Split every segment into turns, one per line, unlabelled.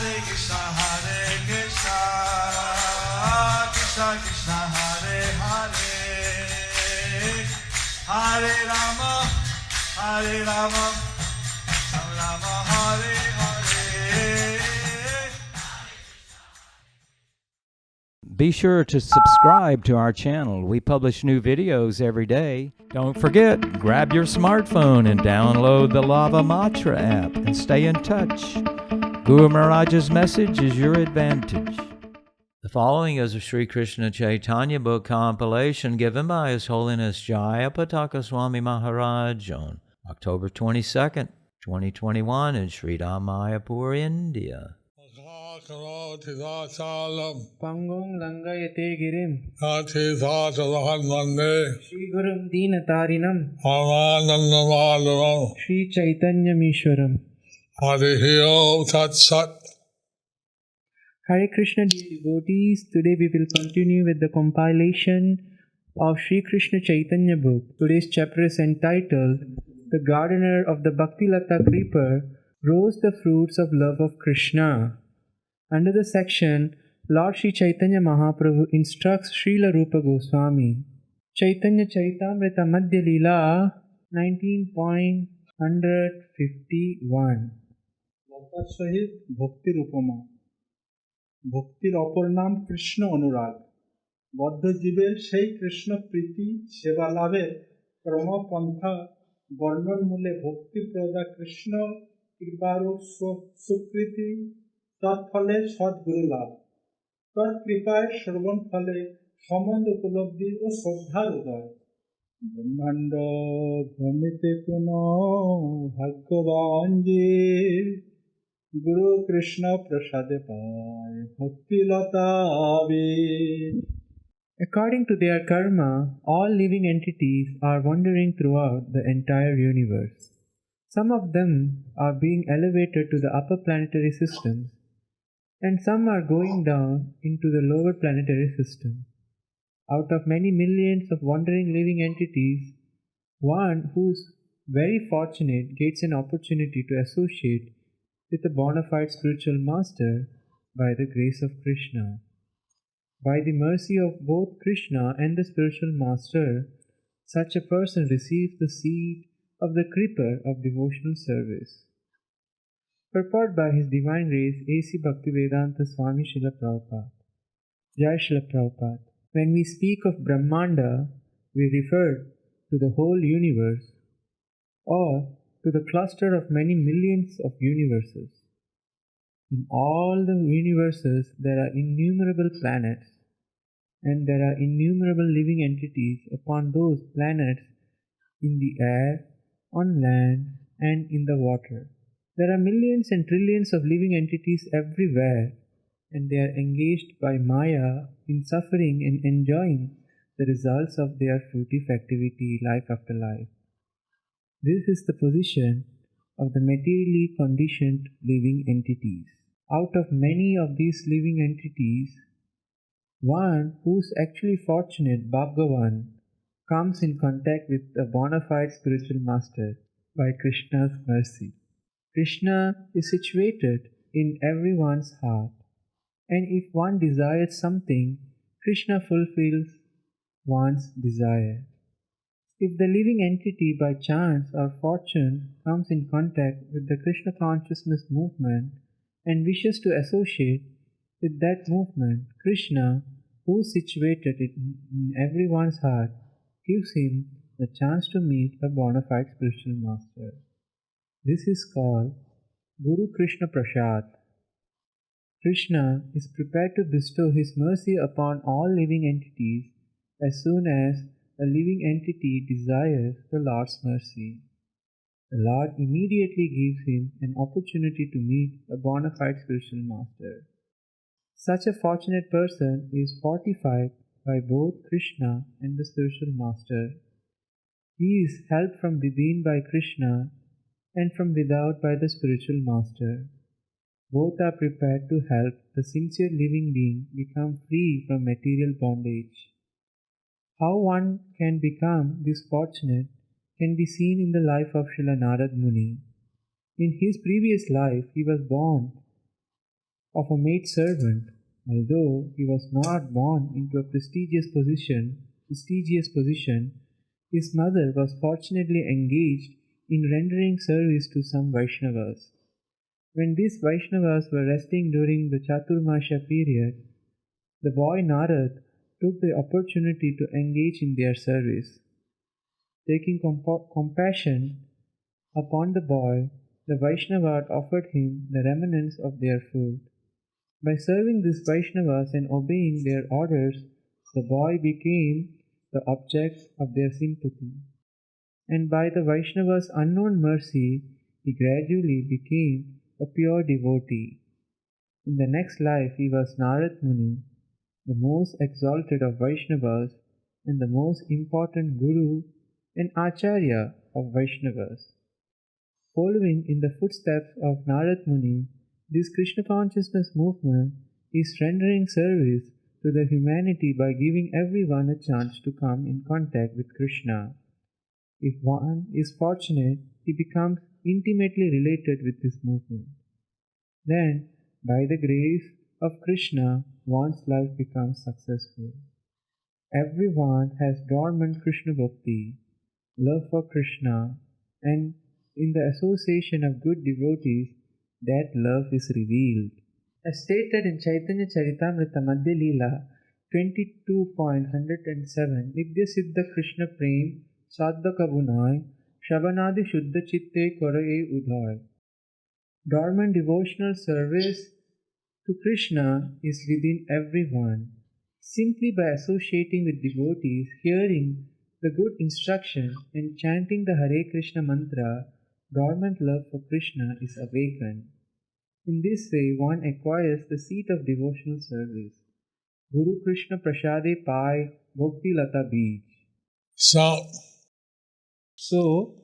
Krishna Krishna Hare Hare, Hare Rama, Hare Rama, Rama Hare Hare.
Be sure to subscribe to our channel. We publish new videos every day. Don't forget, grab your smartphone and download the Lava Matra app and stay in touch. Guru Maharaj's message is your advantage. The following is a Sri Krishna Chaitanya book compilation given by His Holiness Jayapataka Swami Maharaj on October 22nd, 2021 in Sri Mayapur, India.
Pangong Langayate Girim
Vande
Shri Gurum Deenatarinam
Paramanandamalam
Shri Chaitanya Mishwaram.
Hare Om Tat Sat.
Hare Krishna, dear devotees. Today we will continue with the compilation of Shri Krishna Chaitanya book. Today's chapter is entitled The Gardener of the Bhaktilata Creeper Grows the Fruits of Love of Krishna. Under the section, Lord Sri Chaitanya Mahaprabhu instructs Srila Rupa Goswami. Chaitanya Charitamrita Madhya Leela 19.151.
লতার সহিত ভক্তির উপমা। ভক্তির অপর নাম কৃষ্ণ অনুরাগ। বদ্ধ জীবের সেই কৃষ্ণ প্রীতি সেবা লাভের ক্রমপন্থা বর্ণন মূলে ভক্তিপ্রদা কৃষ্ণ কৃপারূপ সুকৃতি, তৎফলে সদ্গুরু লাভ, তৎকৃপায় শ্রবণ ফলে সম্বন্ধ উপলব্ধি ও শ্রদ্ধার উদয়। ব্রহ্মাণ্ড ভ্রমিতে কোন ভাগ্যবান যে গুরু কৃষ্ণ প্রসাদে পায় ভক্তিলতা আবির।
According to their karma, all living entities are wandering throughout the entire universe. Some of them are being elevated to the upper planetary systems, and some are going down into the lower planetary system. Out of many millions of wandering living entities, one who is very fortunate gets an opportunity to associate with a bona fide spiritual master by the grace of Krishna. By the mercy of both Krishna and the spiritual master, such a person receives the seed of the creeper of devotional service. Purport by His Divine Grace A.C. Bhaktivedanta Swami Srila Prabhupada. Jai Srila Prabhupada. When we speak of Brahmanda, we refer to the whole universe or to the cluster of many millions of universes. In all the universes, there are innumerable planets, and there are innumerable living entities upon those planets in the air, on land, and in the water. There are millions and trillions of living entities everywhere, and they are engaged by Maya in suffering and enjoying the results of their fruitive activity life after life. This is the position of the materially conditioned living entities. Out of many of these living entities, one who is actually fortunate, Bhagavan, comes in contact with a bona fide spiritual master by Krishna's mercy. Krishna is situated in everyone's heart, and if one desires something, Krishna fulfills one's desire. If the living entity by chance or fortune comes in contact with the Krishna consciousness movement and wishes to associate with that movement, Krishna, who is situated in everyone's heart, gives him the chance to meet a bona fide spiritual master. This is called Guru Krishna Prasad. Krishna is prepared to bestow his mercy upon all living entities as soon as a living entity desires the Lord's mercy. The Lord immediately gives him an opportunity to meet a bona fide spiritual master. Such a fortunate person is fortified by both Krishna and the spiritual master. He is helped from within by Krishna and from without by the spiritual master. Both are prepared to help the sincere living being become free from material bondage. How one can become this fortunate can be seen in the life of Srila Narad Muni. In his previous life, he was born of a maid servant. Although he was not born into a prestigious position, his mother was fortunately engaged in rendering service to some Vaishnavas. When these Vaishnavas were resting during the Chaturmasya period, the boy Narad took the opportunity to engage in their service. Taking compassion upon the boy, the Vaishnavas offered him the remnants of their food. By serving these Vaishnavas and obeying their orders, the boy became the object of their sympathy. And by the Vaishnavas' unknown mercy, he gradually became a pure devotee. In the next life, he was Narad Muni, the most exalted of Vaishnavas and the most important Guru and Acharya of Vaishnavas. Following in the footsteps of Narad Muni, this Krishna consciousness movement is rendering service to the humanity by giving everyone a chance to come in contact with Krishna. If one is fortunate, he becomes intimately related with this movement. Then, by the grace of Krishna, one's life becomes successful. Everyone has dormant Krishna Bhakti, love for Krishna, and in the association of good devotees, that love is revealed. As stated in Chaitanya Charitamrita Madhya Leela 22.107, Nidya Siddha Krishna Prem Sadhya Kabunai Shabanadi Shuddha Chitte Koraye Udhay. Dormant devotional service to Krishna is within everyone. Simply by associating with devotees, hearing the good instruction and chanting the Hare Krishna mantra, dormant love for Krishna is awakened. In this way, one acquires the seat of devotional service. Guru Krishna Prasade Pai Bhakti Lata Bij.
So,
So,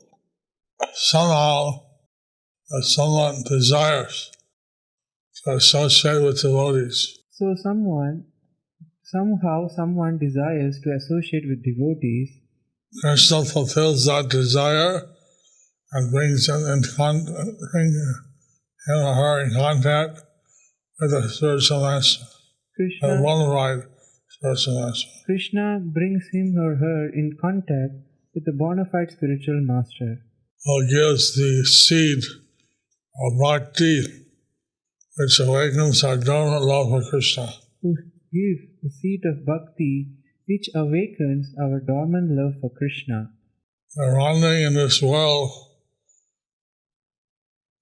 somehow, if someone desires to associate with devotees,
somehow someone desires to associate with devotees,
Krishna fulfills that desire and brings him or her in contact with the spiritual master, a bona fide spiritual master.
Krishna brings him or her in contact with the bona fide spiritual master,
Who gives the seed of bhakti, which awakens our dormant love for Krishna.
who gives the seed of bhakti which awakens our dormant love for Krishna.
We're wandering in this world,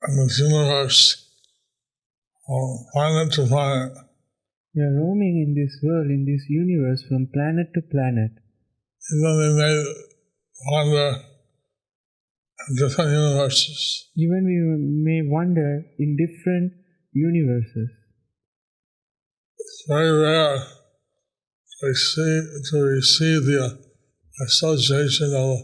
in this universe, from planet to planet.
We are roaming in this world, in this universe, from planet to planet.
Even we may wander in different universes.
Even we may wander in different universes.
It's very rare to receive the association of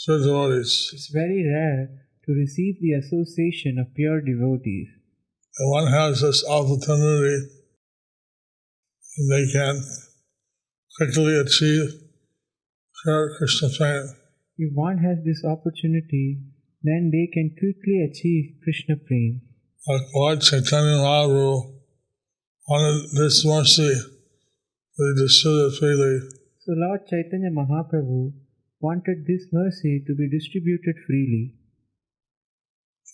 pure devotees.
It's very rare to receive the association of pure devotees.
And one has this opportunity, and they can quickly achieve pure Krishna prema.
If one has this opportunity, then they can quickly achieve Krishna Prem.
Like Lord Chaitanya Mahaprabhu wanted this mercy to be distributed freely.
So Lord Chaitanya Mahaprabhu wanted this mercy to be distributed freely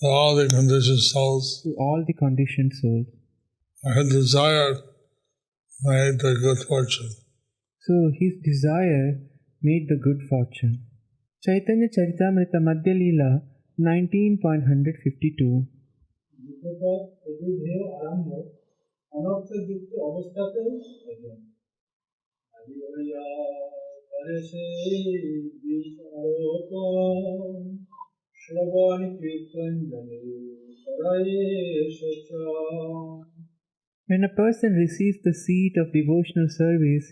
To all the conditioned souls.
to all the conditioned souls.
Her desire made the good fortune.
So his desire made the good fortune. Chaitanya Charitamrita Madhya Leela 19.152.
বিপদ প্রতিধেয় আরম্ভ অনর্থযুক্ত অবস্থাতেও ভজন আদি হইয়া করে সেই বিষ আরোপণ শ্রবণ কীর্তন জনে করায়ে এসেছ।
When a person receives the seed of devotional service,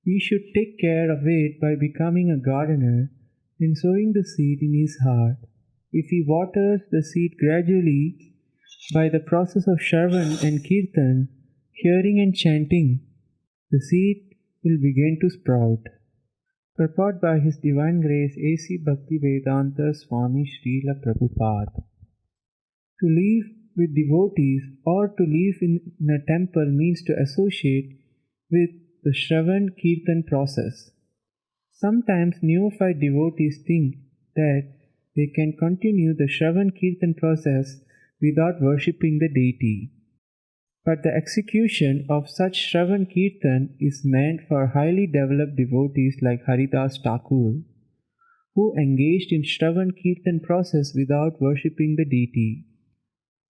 he should take care of it by becoming a gardener and sowing the seed in his heart. If he waters the seed gradually by the process of Shravan and Kirtan, hearing and chanting, the seed will begin to sprout. Purport by His Divine Grace A.C. Bhaktivedanta Swami Srila Prabhupada. To live with devotees or to live in a temple means to associate with the Shravan Kirtan process. Sometimes neophyte devotees think that they can continue the Shravan Kirtan process without worshipping the deity. But the execution of such Shravan Kirtan is meant for highly developed devotees like Haridas Thakur, who engaged in Shravan Kirtan process without worshipping the deity.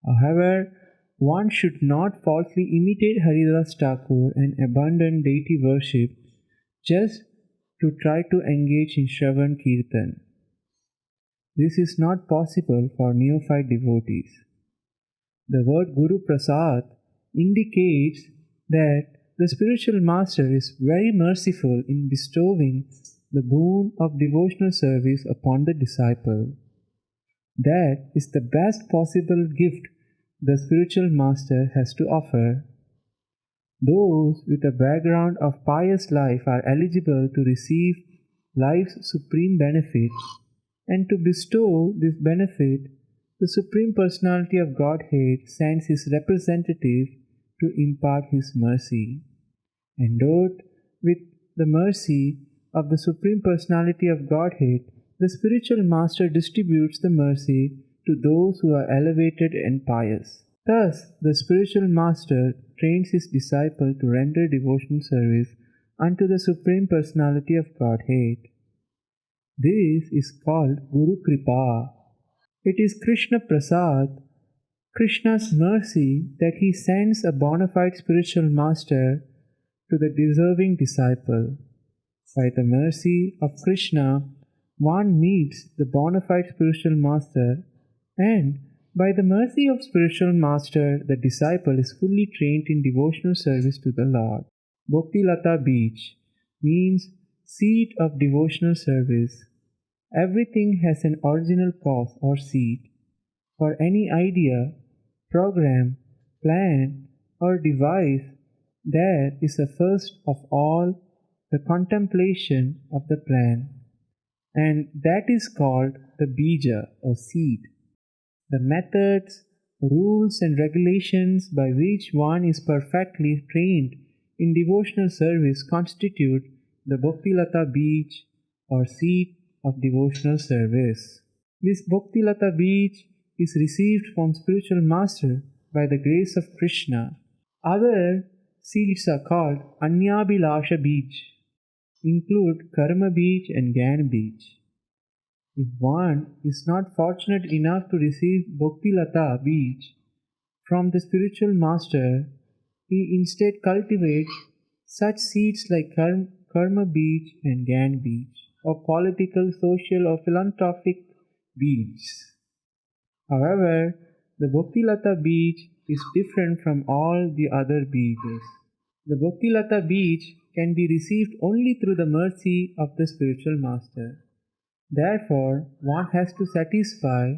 However, one should not falsely imitate Haridas Thakur and abandon deity worship just to try to engage in Shravan Kirtan. This is not possible for neophyte devotees. The word Guru Prasad indicates that the spiritual master is very merciful in bestowing the boon of devotional service upon the disciple. That is the best possible gift the spiritual master has to offer. Those with a background of pious life are eligible to receive life's supreme benefit, and to bestow this benefit, the Supreme Personality of Godhead sends his representative to impart his mercy. Endowed with the mercy of the Supreme Personality of Godhead, the spiritual master distributes the mercy to those who are elevated and pious. Thus, the spiritual master trains his disciple to render devotional service unto the Supreme Personality of Godhead. This is called Guru Kripa. It is Krishna Prasad, Krishna's mercy, that he sends a bona fide spiritual master to the deserving disciple. By the mercy of Krishna, one meets the bona fide spiritual master, and by the mercy of spiritual master, the disciple is fully trained in devotional service to the Lord. Bhaktilata Bij means seed of devotional service. Everything has an original cause or seed. For any idea, program, plan, or device, there is a first of all the contemplation of the plan, and that is called the bija or seed. The methods, rules, and regulations by which one is perfectly trained in devotional service constitute the Bhaktilata Bij or seed of devotional service. This Bhaktilata Bij is received from spiritual master by the grace of Krishna. Other seeds are called Anyabhilasha Bij, include Karma Bij and Jnana Bij. If one is not fortunate enough to receive Bhaktilata Bij from the spiritual master, he instead cultivates such seeds like Karma Bij and Jnana Bij, or political, social, or philanthropic beads. However, the Bhaktilata Bij is different from all the other beads. The Bhaktilata Bij can be received only through the mercy of the spiritual master. Therefore, one has to satisfy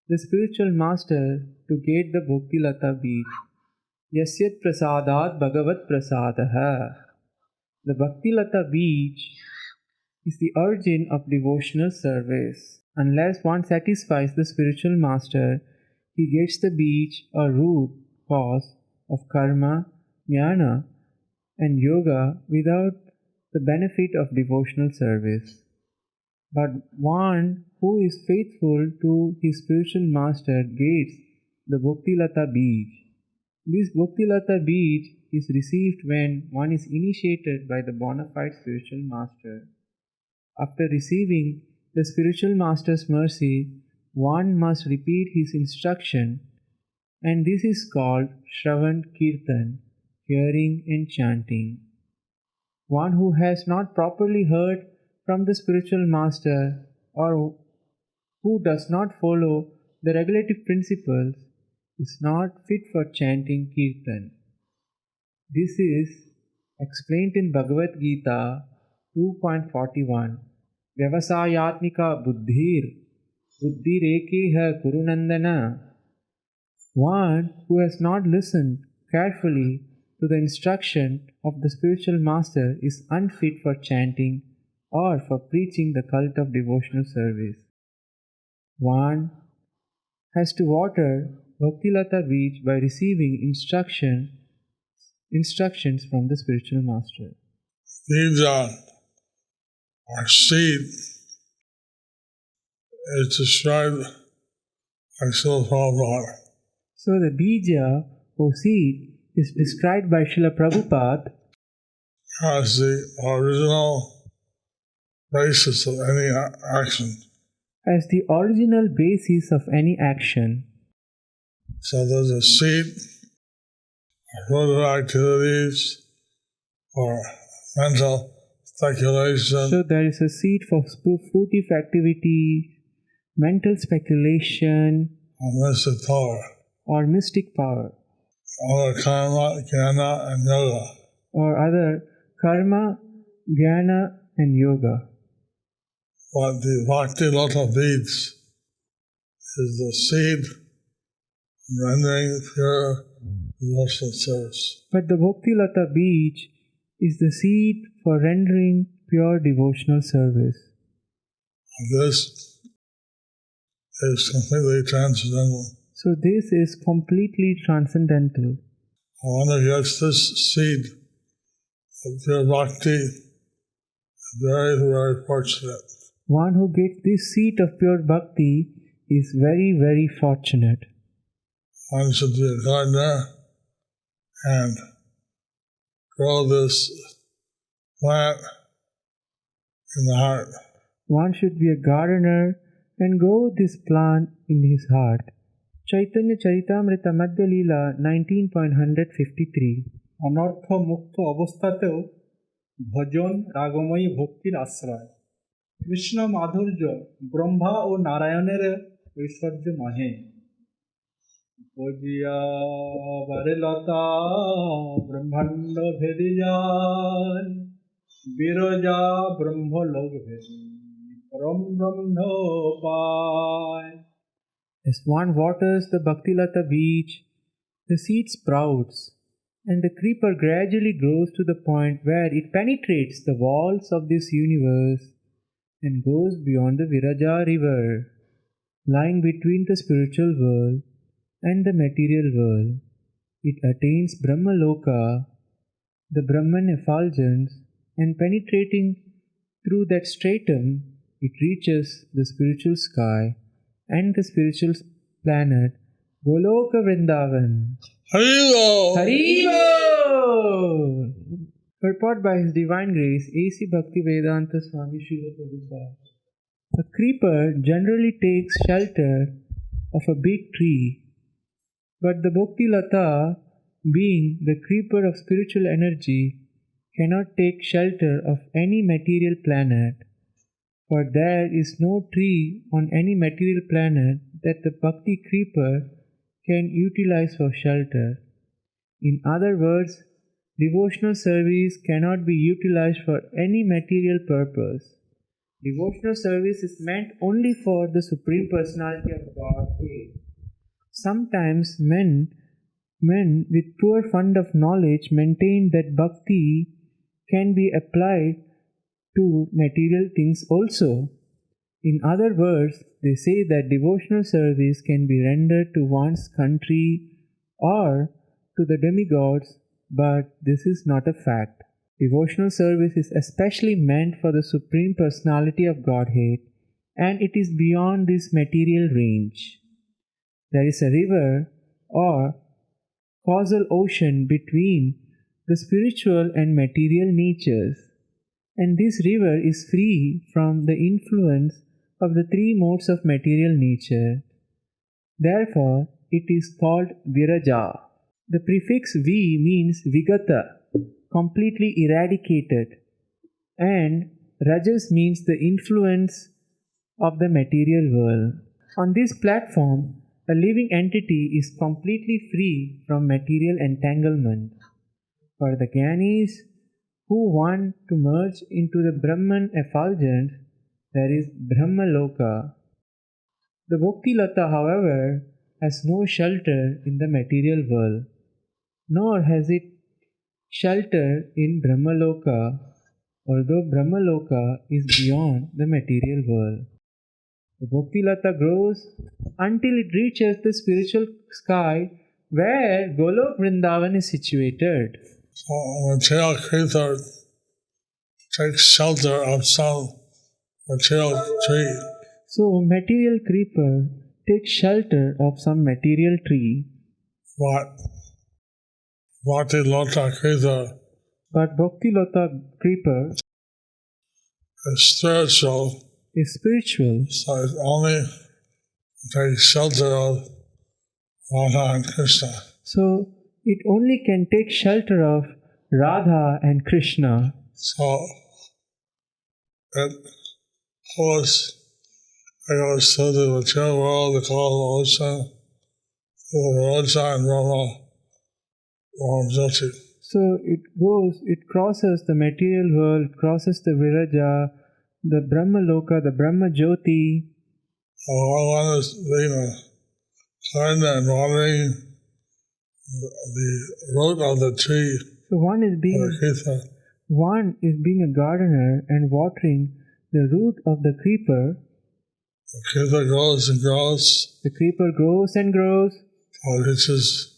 the spiritual master to get the Bhaktilata Bij. Yasyat prasadat bhagavat prasadaha. The Bhaktilata Bij is the origin of devotional service. Unless one satisfies the spiritual master, he gets the bij or root cause of karma, jnana, and yoga without the benefit of devotional service. But one who is faithful to his spiritual master gets the Bhaktilata Bij. This Bhaktilata Bij is received when one is initiated by the bona fide spiritual master. After receiving the spiritual master's mercy, one must repeat his instruction, and this is called Shravan Kirtan, hearing and chanting. One who has not properly heard from the spiritual master, or who does not follow the regulative principles, is not fit for chanting Kirtan. This is explained in Bhagavad Gita 2.41. Vyavasayatmika buddhir buddhirekeha kurunandana. One who has not listened carefully to the instruction of the spiritual master is unfit for chanting or for preaching the cult of devotional service. One has to water Bhaktilata Beach by receiving instructions from the spiritual master.
Bija, or seed, is described by Srila Prabhupada
So the bija or seed is described by Srila Prabhupada
as the original basis of any action.
as the original basis of any action.
So there's a seed of further activities or mental speculation,
So there is a seed for fruitive activity, mental speculation,
or mystic power,
or mystic power,
or karma, jnana, and yoga.
or other karma, jnana, and yoga.
But the Bhakti Lata beads is the seed rendering pure devotional service.
But the Bhaktilata beach is the seed for rendering pure devotional service.
And this is completely transcendental.
So this is completely transcendental.
One who gets this seed of pure bhakti is very, very fortunate.
One who gets this seed of pure bhakti is very, very fortunate.
One should be a gardener and grow this plant in the heart.
One should be a gardener and grow this plant in his heart. Chaitanya Charitamrita Madhya Leela 19.153
অনর্থ মুক্ত অবস্থাতেও ভজন রাগময়ী ভক্তির আশ্রয়। কৃষ্ণ মাধুর্য ব্রহ্মা ও নারায়ণের ঐশ্বর্য নহে। বজিয়া বারে লতা ব্রহ্মাণ্ড ভেদি যায়, বিরজা ব্রহ্মলোক ভেদি পরম ব্রহ্ম পায়।
As one waters the Bhaktilata beach, the seed sprouts, and the creeper gradually grows to the point where it penetrates the walls of this universe and goes beyond the Viraja river, lying between the spiritual world and the material world. It attains Brahmaloka, the Brahman effulgence, and penetrating through that stratum, it reaches the spiritual sky and the spiritual planet Goloka Vrindavan.
Haribo!
Haribo! Purport by His Divine Grace A.C. Bhaktivedanta Swami Srila Prabhupada. A creeper generally takes shelter of a big tree, but the Bhaktilata, being the creeper of spiritual energy, cannot take shelter of any material planet, for there is no tree on any material planet that the Bhakti creeper can utilize for shelter. In other words, devotional service cannot be utilized for any material purpose. Devotional service is meant only for the Supreme Personality of Godhead. Sometimes men with poor fund of knowledge maintain that bhakti can be applied to material things also. In other words, they say that devotional service can be rendered to one's country or to the demigods, but this is not a fact. Devotional service is especially meant for the Supreme Personality of Godhead, and it is beyond this material range. There is a river or causal ocean between the spiritual and material natures, and this river is free from the influence of the three modes of material nature. Therefore, it is called Viraja. The prefix V means Vigata, completely eradicated, and Rajas means the influence of the material world. On this platform, a living entity is completely free from material entanglement. For the Gyanis who want to merge into the Brahman effulgence, there is Brahmaloka. The Bhaktilata, however, has no shelter in the material world, nor has it shelter in Brahmaloka, although Brahmaloka is beyond the material world. The Bhakti Lata grows until it reaches the spiritual sky where Golok Vrindavan is situated.
So material creature takes shelter of some material tree.
So, material creeper takes shelter of some material tree,
But Bhakti Lota creature
but Bhakti Lata creeper
is spiritual,
is spiritual,
so it only takes shelter of Radha and Krishna.
so it only can take shelter of Radha and Krishna.
So it goes through the material world, the cosmos ocean, through the Raja and Brahma, Jyoti.
So it crosses the material world, crosses the Viraja, the Brahma Loka, the Brahma Jyoti.
One is being a gardener and watering the root of the tree
So one is
of the
being
Kirtan.
a gardener and watering the root of the creeper.
The Kirtan grows and grows
The creeper grows and grows
till it reaches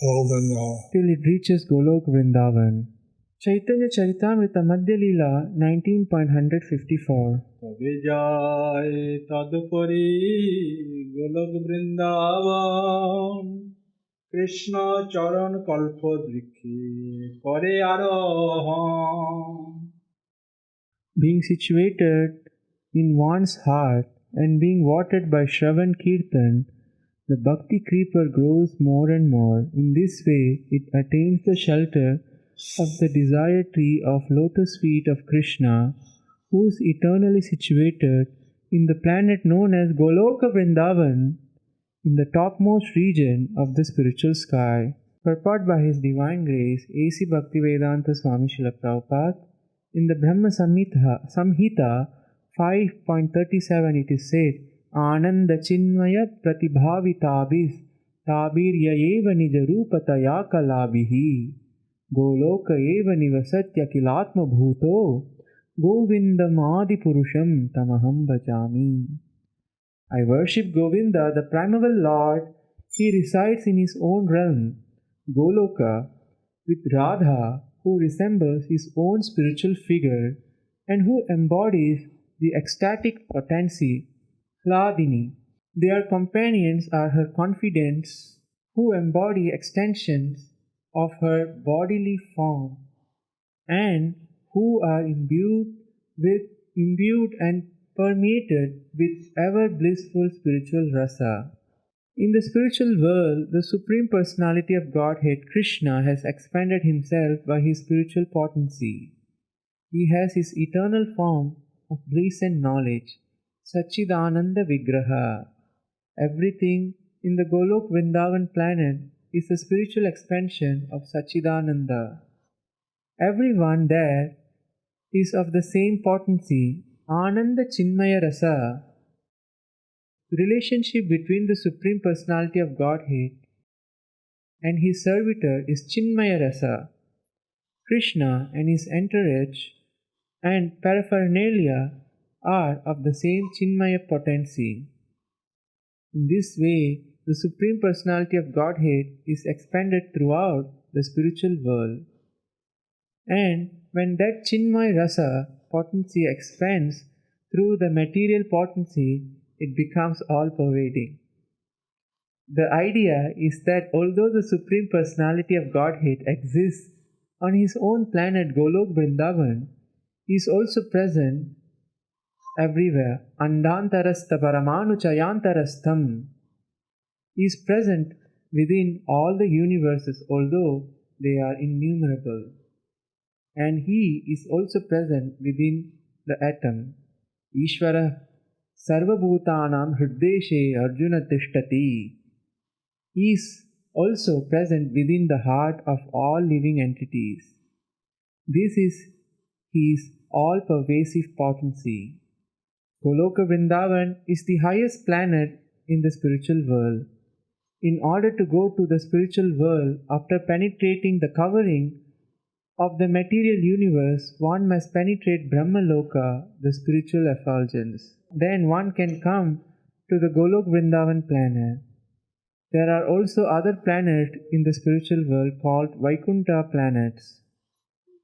Govinda.
till it reaches Golok Vrindavan. Chaitanya Charitamrita Madhya Leela 19.154.
তবে যায় তদুপরি গোলক বৃন্দাবন কৃষ্ণ চরণ কল্প বৃক্ষে করে আরোহণ
Being situated in one's heart and being watered by Shravan Kirtan, the Bhakti creeper grows more and more. In this way, it attains the shelter of the desired tree of lotus feet of Krishna, who is eternally situated in the planet known as Goloka Vrindavan, in the topmost region of the spiritual sky. Purport by His Divine Grace, A.C. Bhaktivedanta Swami Srila Prabhupada, in the Brahma Samhita 5.37 it is said, Ananda Chinmaya Pratibhavitabis Tabirya eva nija rupataya kalabihi Goloka eva nivasatya kilatma bhuto Govindam adi purusham tamaham bhajami. I worship Govinda, the primeval Lord. He resides in his own realm, Goloka, with Radha, who resembles his own spiritual figure and who embodies the ecstatic potency, Hladini. Their companions are her confidants, who embody extensions of her bodily form and who are imbued and permeated with ever blissful spiritual rasa. In the spiritual world, the Supreme Personality of Godhead, Krishna, has expanded himself by his spiritual potency. He has his eternal form of bliss and knowledge, Satchidananda Vigraha. Everything in the Golok Vrindavan planet is a spiritual expansion of Satchidananda. Everyone there is of the same potency, Ananda Chinmaya Rasa. The relationship between the Supreme Personality of Godhead and his servitor is Chinmaya Rasa. Krishna and his entourage and paraphernalia are of the same Chinmaya potency. In this way, the Supreme Personality of Godhead is expanded throughout the spiritual world. And when that Chinmaya Rasa potency expands through the material potency, it becomes all-pervading. The idea is that although the Supreme Personality of Godhead exists on his own planet Golok Vrindavan, he is also present everywhere. Andantarastha Paramanu Chayantarastham. He is present within all the universes, although they are innumerable. And he is also present within the atom. Ishvara Sarvabhutanam Hriddeshe Arjuna Tishtati. He is also present within the heart of all living entities. This is his all-pervasive potency. Goloka Vrindavan is the highest planet in the spiritual world. In order to go to the spiritual world, after penetrating the covering of the material universe, one must penetrate Brahmaloka, the spiritual effulgence. Then one can come to the Golok Vrindavan planet. There are also other planets in the spiritual world called Vaikuntha planets.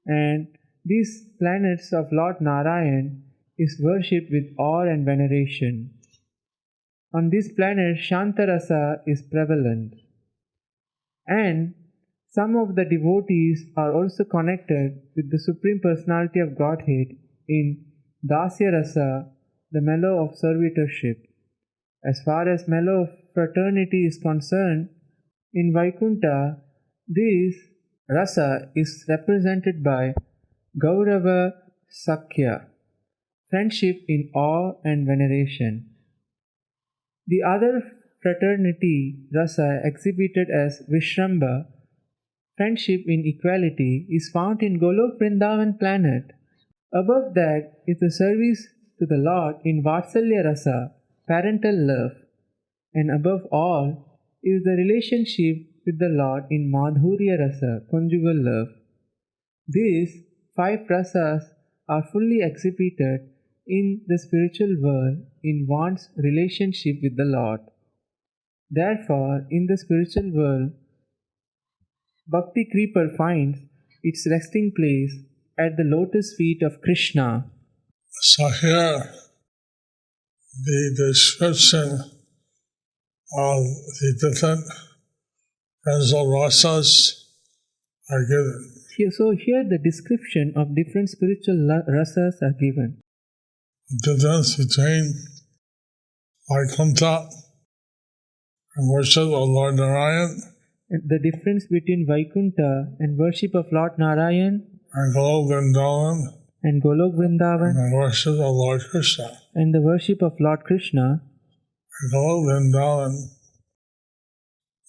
And these planets of Lord Narayan is worshipped with awe and veneration. On this planet, Shantarasa is prevalent. And some of the devotees are also connected with the Supreme Personality of Godhead in Dasya Rasa, the mellow of servitorship. As far as mellow of fraternity is concerned, in Vaikuntha, this rasa is represented by Gaurava Sakhya, friendship in awe and veneration. The other fraternity, rasa, exhibited as Vishramba, friendship in equality, is found in Golok Vrindavan planet. Above that is the service to the Lord in Vatsalya Rasa, parental love, and above all is the relationship with the Lord in Madhurya Rasa, conjugal love. These 5 rasas are fully exhibited in the spiritual world in one's relationship with the Lord. Therefore, in the spiritual world, Bhakti Creeper finds its resting place at the lotus feet of Krishna.
So here, the description of the different principal rasas are given.
So here the description of different spiritual rasas are given.
The difference between Vaikuntha and worship of Lord Narayan
And the difference between Vaikuntha and worship of Lord Narayan
and Golok Vrindavan
and Golok Vrindavan
and worship of Lord Krishna.
and the worship of Lord Krishna,
In Golok Vrindavan,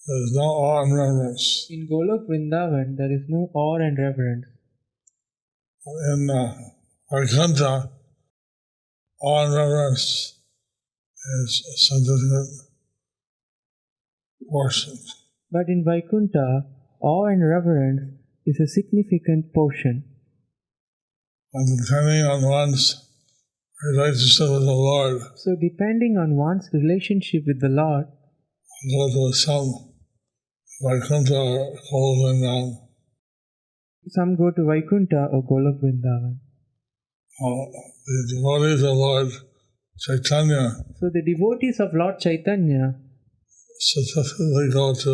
there is no awe and reverence.
in Golok Vrindavan there is no awe and reverence.
In Vaikuntha, awe and reverence is a significant portion.
But in Vaikuntha, awe and reverence is a significant portion.
And depending on one's relationship with the Lord,
So depending on one's relationship with the Lord,
go to some Vaikuntha or Golok Vrindavan.
some go to Vaikuntha or Golok Vrindavan.
The devotees of Lord Chaitanya
So the devotees of Lord Chaitanya
specifically go to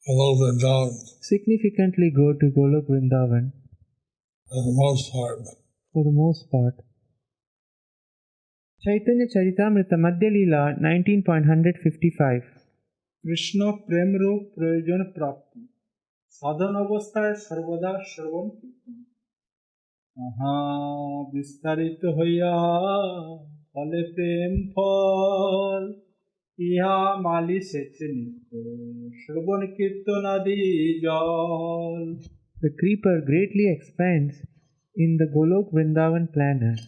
Golok Vrindavan
significantly go to Golok Vrindavan
for the most part.
for the most part. Chaitanya Charitamrita Madhya Leela 19.155
Krishna প্রেম রূপ প্রয়োজন প্রাপ্তি সাধন অবস্থায় সর্বদা শ্রবণ কীর্তন আহা বিস্তারিত হইয়া ফলে প্রেম ফল ইহা মালি সেচে নিত্য শ্রবণ কীর্তনাদি জল
The creeper greatly expands in the Golok Vrindavan planet,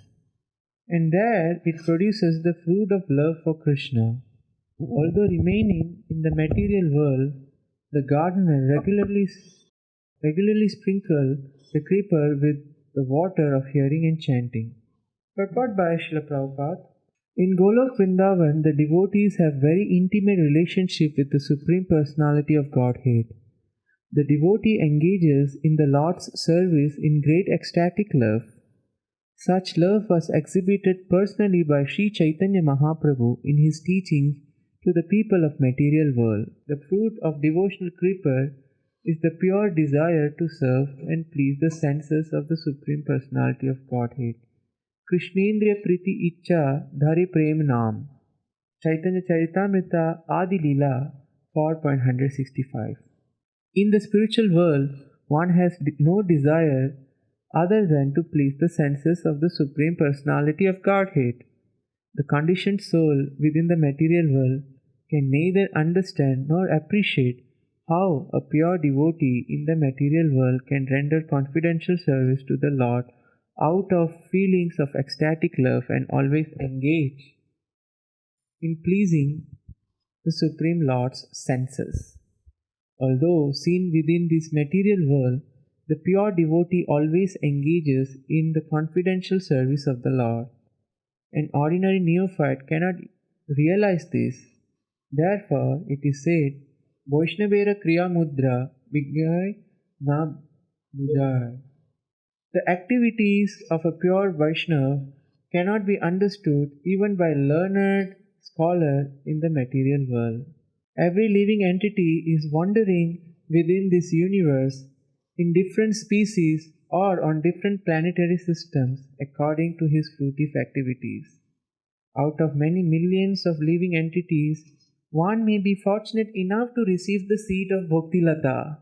and there it produces the fruit of love for Krishna. Although remaining in the material world, the gardener regularly sprinkles the creeper with the water of hearing and chanting. Purport by Srila Prabhupada. In Golok Vrindavan, the devotees have very intimate relationship with the Supreme Personality of Godhead. The devotee engages in the Lord's service in great ecstatic love. Such love was exhibited personally by Sri Chaitanya Mahaprabhu in his teachings to the people of material world. The fruit of devotional creeper is the pure desire to serve and please the senses of the Supreme Personality of Godhead. Krishnendriya Priti Icha Dhari Prem Nam. Chaitanya Charitamrita Adi Leela 4.165. In the spiritual world, one has no desire other than to please the senses of the Supreme Personality of Godhead. The conditioned soul within the material world can neither understand nor appreciate how a pure devotee in the material world can render confidential service to the Lord out of feelings of ecstatic love and always engage in pleasing the Supreme Lord's senses. Although seen within this material world, the pure devotee always engages in the confidential service of the Lord. An ordinary neophyte cannot realize this. Therefore, it is said, Vaishnavera Kriya Mudra Vigyai Na Bujai. The activities of a pure Vaishnava cannot be understood even by a learned scholar in the material world. Every living entity is wandering within this universe in different species or on different planetary systems according to his fruitive activities. Out of many millions of living entities, one may be fortunate enough to receive the seed of Bhaktilata,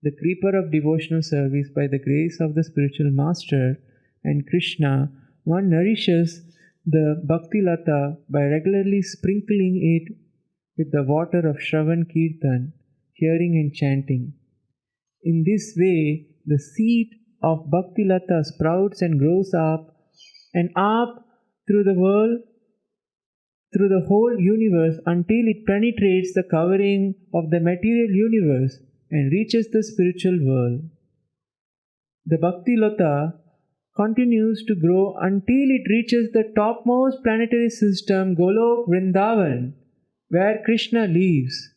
the creeper of devotional service by the grace of the spiritual master, and Krishna. One nourishes the Bhaktilata by regularly sprinkling it with the water of Shravan Kirtan, hearing and chanting. In this way, the seed of Bhaktilata sprouts and grows up and up through the world, through the whole universe until it penetrates the covering of the material universe and reaches the spiritual world. The Bhaktilata continues to grow until it reaches the topmost planetary system, Golok Vrindavan, where Krishna lives.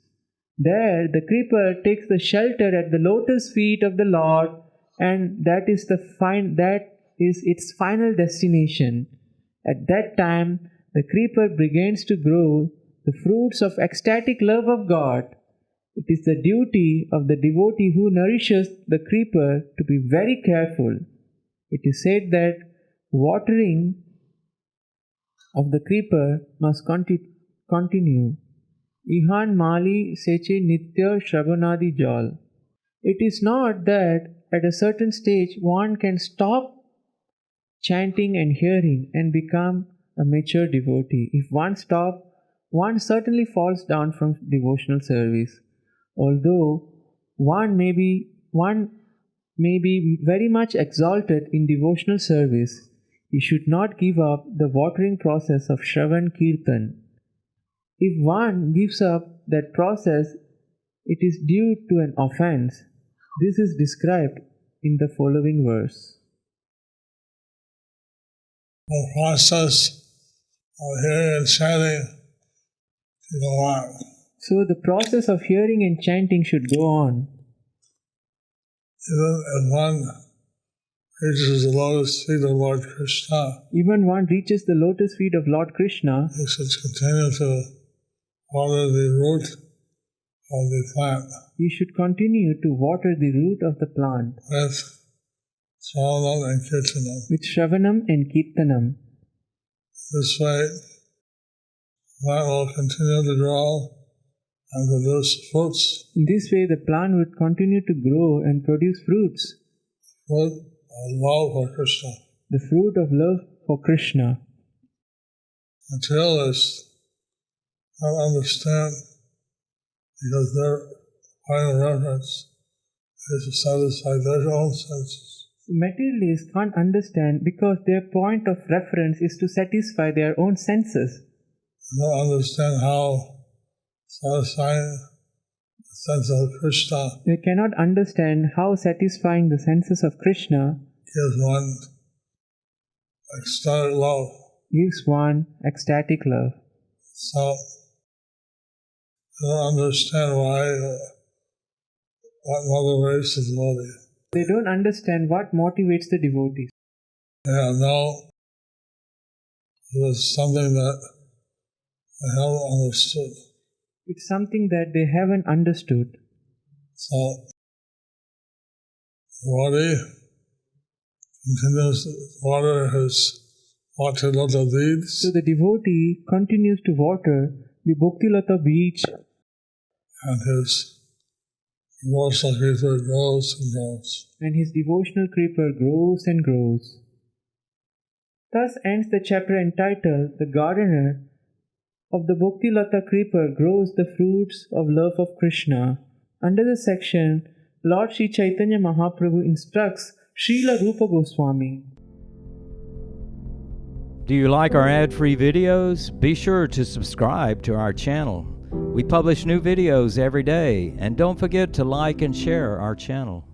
There, the creeper takes the shelter at the lotus feet of the Lord, and that is its final destination. At that time, the creeper begins to grow the fruits of ecstatic love of God. It is the duty of the devotee who nourishes the creeper to be very careful. It is said that watering of the creeper must continue. Ihan mali seche nitya shravanadi jal. It is not that at a certain stage one can stop chanting and hearing and become a mature devotee. If one stops, one certainly falls down from devotional service. Although one may be very much exalted in devotional service, he should not give up the watering process of Shravan Kirtan. If one gives up that process, it is due to an offense. This is described in the following verse.
The process of hearing and chanting should go on.
So the process of hearing and chanting should go on.
Even if one reaches the lotus feet of Lord Krishna,
Even one reaches the lotus feet of Lord Krishna,
he should continue to water the root of the plant
he should continue to water the root of the plant
with Swahanam and Kirtanam.
with Shravanam and Kirtanam.
This way, plant will continue to grow and produce fruits,
In this way, the plant would continue to grow and produce fruits,
fruit of love for Krishna.
the fruit of love for Krishna.
Materialists don't understand because their final reference is to satisfy their own senses.
Materialists can't understand because their point of reference is to satisfy their own senses.
They don't understand how satisfying the sense of Krishna
They cannot understand how satisfying the senses of Krishna
gives one ecstatic love.
gives one ecstatic love.
So they don't understand what motivates the devotee.
They don't understand what motivates the devotees.
They have no, it is something that they haven't understood.
It's something that they haven't understood.
So the devotee continues to water his Bhaktilata beads,
So the devotee continues to water the Bhaktilata beach,
and his devotional creeper grows and grows.
and his devotional creeper grows and grows. Thus ends the chapter entitled The Gardener of the Bhaktilata creeper grows the fruits of love of Krishna. Under the section, Lord Sri Chaitanya Mahaprabhu instructs Srila Rupa Goswami.
Do you like our ad-free videos? Be sure to subscribe to our channel. We publish new videos every day, and don't forget to like and share our channel.